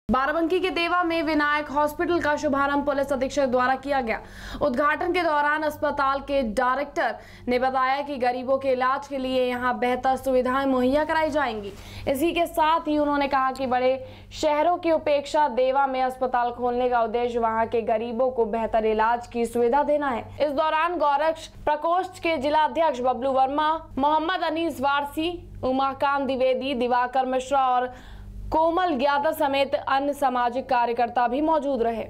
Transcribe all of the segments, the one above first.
बाराबंकी के देवा में विनायक हॉस्पिटल का शुभारंभ पुलिस अधीक्षक द्वारा किया गया। उद्घाटन के दौरान अस्पताल के डायरेक्टर ने बताया कि गरीबों के इलाज के लिए यहां बेहतर सुविधाएं मुहैया कराई जाएंगी। इसी के साथ ही उन्होंने कहा कि बड़े शहरों की उपेक्षा देवा में अस्पताल खोलने का उद्देश्य वहां के गरीबों को बेहतर इलाज की सुविधा देना है। इस दौरान गौरक्ष प्रकोष्ठ के जिला अध्यक्ष बबलू वर्मा, मोहम्मद अनीस वारसी, उमाकांत द्विवेदी, दिवाकर मिश्रा और कोमल ज्ञाता समेत अन्य सामाजिक कार्यकर्ता भी मौजूद रहे।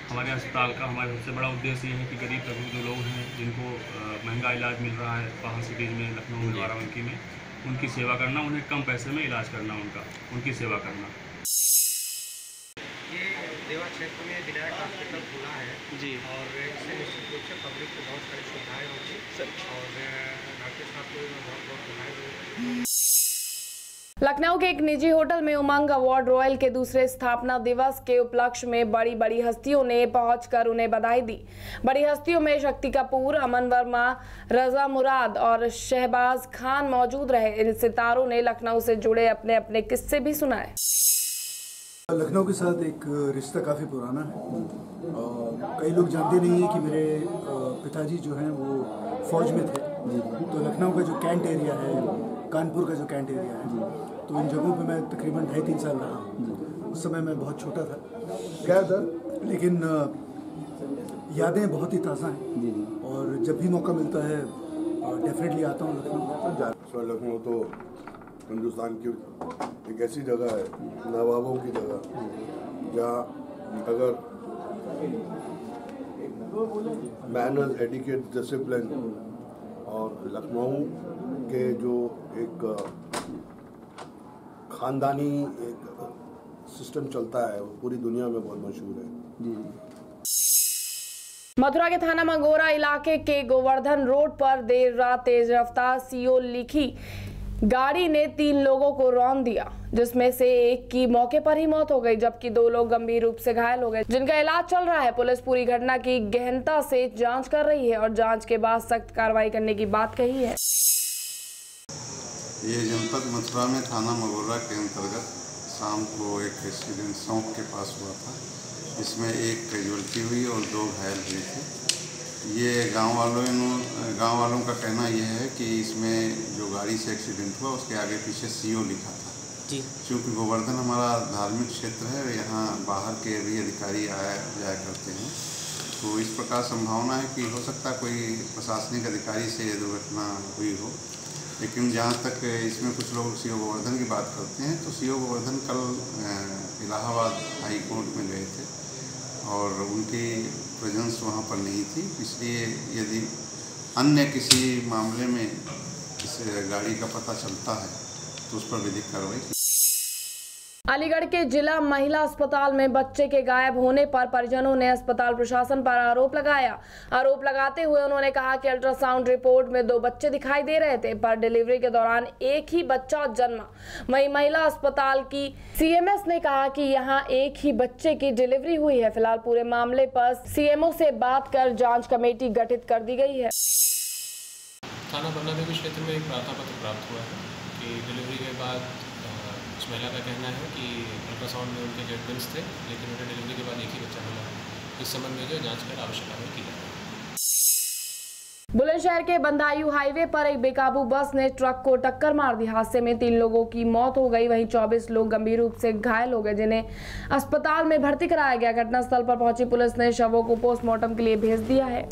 हमारे अस्पताल का हमारा सबसे बड़ा उद्देश्य ये है कि गरीब तबके जो लोग हैं जिनको महंगा इलाज मिल रहा है बाहर सिटीज़ में, लखनऊ में, बाराबंकी में, उनकी सेवा करना, उन्हें कम पैसे में इलाज करना, उनकी सेवा करना। ये देवा क्षेत्र में विनायक हॉस्पिटल खुला है जी, और इससे निश्चित रूप से पब्लिक को बहुत सारी सुविधाएँ होगी और डॉक्टर साहब को बहुत बहुत बधाई। लखनऊ के एक निजी होटल में उमंग अवार्ड रॉयल के दूसरे स्थापना दिवस के उपलक्ष्य में बड़ी हस्तियों ने पहुंचकर उन्हें बधाई दी। बड़ी हस्तियों में शक्ति कपूर, अमन वर्मा, रजा मुराद और शहबाज खान मौजूद रहे। इन सितारों ने लखनऊ से जुड़े अपने अपने किस्से भी सुनाए। लखनऊ के साथ एक रिश्ता काफ़ी पुराना है और कई लोग जानते नहीं हैं कि मेरे पिताजी जो हैं वो फौज में थे। तो लखनऊ का जो कैंट एरिया है, कानपुर का जो कैंट एरिया है, तो इन जगहों पे मैं तकरीबन 2.5-3 साल रहा। उस समय मैं बहुत छोटा था क्या था, लेकिन यादें बहुत ही ताज़ा हैं और जब भी मौका मिलता है डेफिनेटली आता हूँ लखनऊ। लखनऊ तो हिंदुस्तान की एक ऐसी जगह है, नवाबों की जगह, जहाँ अगर मैनर्स, एटिकेट, डिसिप्लिन और लखनऊ के जो एक खानदानी एक सिस्टम चलता है वो पूरी दुनिया में बहुत मशहूर है। मथुरा के थाना मंगोरा इलाके के गोवर्धन रोड पर देर रात तेज रफ्तार सीओ लिखी गाड़ी ने 3 लोगों को रौंद दिया, जिसमें से एक की मौके पर ही मौत हो गई, जबकि 2 लोग गंभीर रूप से घायल हो गए, जिनका इलाज चल रहा है। पुलिस पूरी घटना की गहनता से जांच कर रही है और जांच के बाद सख्त कार्रवाई करने की बात कही है। ये जनपद मथुरा में थाना मंगोरा के अंतर्गत शाम को एक एक्सीडेंट सौंप के पास हुआ था। इसमें एक कैजुअल्टी हुई और 2 घायल हुए थे। ये गांव वालों का कहना यह है कि इसमें जो गाड़ी से एक्सीडेंट हुआ उसके आगे पीछे सीओ लिखा था जी। क्योंकि गोवर्धन हमारा धार्मिक क्षेत्र है, यहाँ बाहर के भी अधिकारी आया जाया करते हैं, तो इस प्रकार संभावना है कि हो सकता है कोई प्रशासनिक अधिकारी से ये दुर्घटना हुई हो। लेकिन जहाँ तक इसमें कुछ लोग सीओ गोवर्धन की बात करते हैं, तो सीओ गोवर्धन कल इलाहाबाद हाई कोर्ट में गए थे और उनकी प्रेजेंस वहाँ पर नहीं थी, इसलिए यदि अन्य किसी मामले में इस गाड़ी का पता चलता है तो उस पर विधिक कार्रवाई की। अलीगढ़ के जिला महिला अस्पताल में बच्चे के गायब होने पर परिजनों ने अस्पताल प्रशासन पर आरोप लगाया। आरोप लगाते हुए उन्होंने कहा कि अल्ट्रासाउंड रिपोर्ट में 2 बच्चे दिखाई दे रहे थे, पर डिलीवरी के दौरान एक ही बच्चा जन्मा। वहीं महिला अस्पताल की सीएमएस ने कहा कि यहां एक ही बच्चे की डिलीवरी हुई है। फिलहाल पूरे मामले पर सीएमओ से बात कर जाँच कमेटी गठित कर दी गई है। थाना पन्ना देवी क्षेत्र में एक प्रार्थना पत्र प्राप्त हुआ है कि डिलीवरी के बाद उस महिला का कहना है कि अल्ट्रासाउंड में उनके जेड ट्विंस थे, लेकिन उन्हें डिलीवरी के बाद एक ही बच्चा मिला। इस संबंध में जो जांच कर आवश्यक कार्रवाई की जाए। बुलंदशहर के बंदायू हाईवे पर एक बेकाबू बस ने ट्रक को टक्कर मार दी। हादसे में 3 लोगों की मौत हो गई, वहीं 24 लोग गंभीर रूप से घायल हो गए, जिन्हें अस्पताल में भर्ती कराया गया। घटनास्थल पर पहुंची पुलिस ने शवों को पोस्टमार्टम के लिए भेज दिया है।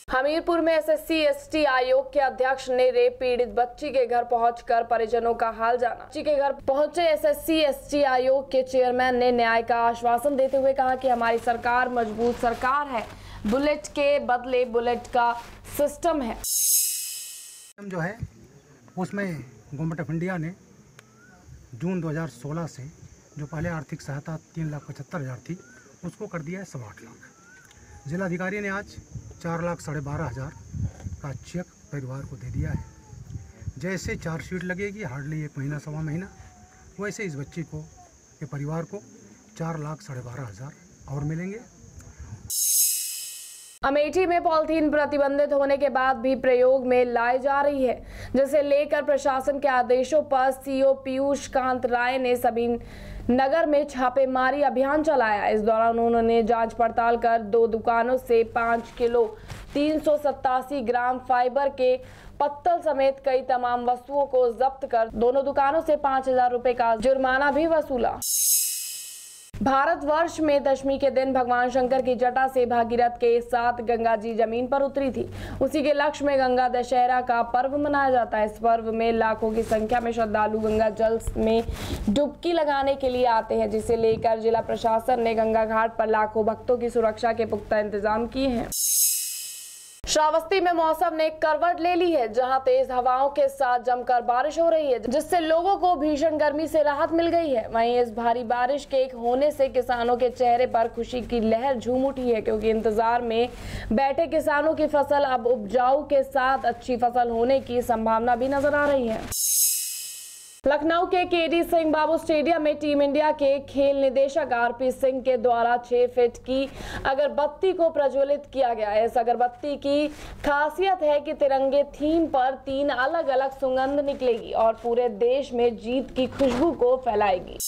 हमीरपुर में SSC-ST आयोग के अध्यक्ष ने रेप पीड़ित बच्ची के घर पहुंचकर परिजनों का हाल जाना। बच्ची के घर पहुंचे SSC-ST आयोग के चेयरमैन ने न्याय का आश्वासन देते हुए कहा कि हमारी सरकार मजबूत सरकार है, बुलेट के बदले बुलेट का सिस्टम है। जो है उसमें गवर्नमेंट ऑफ इंडिया ने जून 2016 से जो पहले आर्थिक सहायता 3,75,000 थी उसको कर दिया है 8.25 लाख। जिलाधिकारी ने आज 4,12,500 का चेक परिवार को दे दिया है। जैसे चार्जशीट लगेगी हार्डली 1 महीना 1.25 महीना, वैसे इस बच्ची को के परिवार को 4,12,500 और मिलेंगे। अमेठी में पॉलीथीन प्रतिबंधित होने के बाद भी प्रयोग में लाई जा रही है, जिसे लेकर प्रशासन के आदेशों पर सीओ पीयूष कांत राय ने सभी नगर में छापेमारी अभियान चलाया। इस दौरान उन्होंने जांच पड़ताल कर 2 दुकानों से 5 किलो 387 ग्राम फाइबर के पत्तल समेत कई तमाम वस्तुओं को जब्त कर दोनों दुकानों से 5,000 रुपए का जुर्माना भी वसूला। भारतवर्ष में दशमी के दिन भगवान शंकर की जटा से भागीरथ के साथ गंगा जी जमीन पर उतरी थी। उसी के लक्ष्य में गंगा दशहरा का पर्व मनाया जाता है। इस पर्व में लाखों की संख्या में श्रद्धालु गंगा जल में डुबकी लगाने के लिए आते हैं, जिसे लेकर जिला प्रशासन ने गंगा घाट पर लाखों भक्तों की सुरक्षा के पुख्ता इंतजाम किए हैं। श्रावस्ती में मौसम ने करवट ले ली है, जहां तेज हवाओं के साथ जमकर बारिश हो रही है, जिससे लोगों को भीषण गर्मी से राहत मिल गई है। वहीं इस भारी बारिश के होने से किसानों के चेहरे पर खुशी की लहर झूम उठी है, क्योंकि इंतजार में बैठे किसानों की फसल अब उपजाऊ के साथ अच्छी फसल होने की संभावना भी नजर आ रही है। लखनऊ के केडी सिंह बाबू स्टेडियम में टीम इंडिया के खेल निदेशक आरपी सिंह के द्वारा 6 फीट की अगरबत्ती को प्रज्वलित किया गया। इस अगरबत्ती की खासियत है कि तिरंगे थीम पर 3 अलग अलग सुगंध निकलेगी और पूरे देश में जीत की खुशबू को फैलाएगी।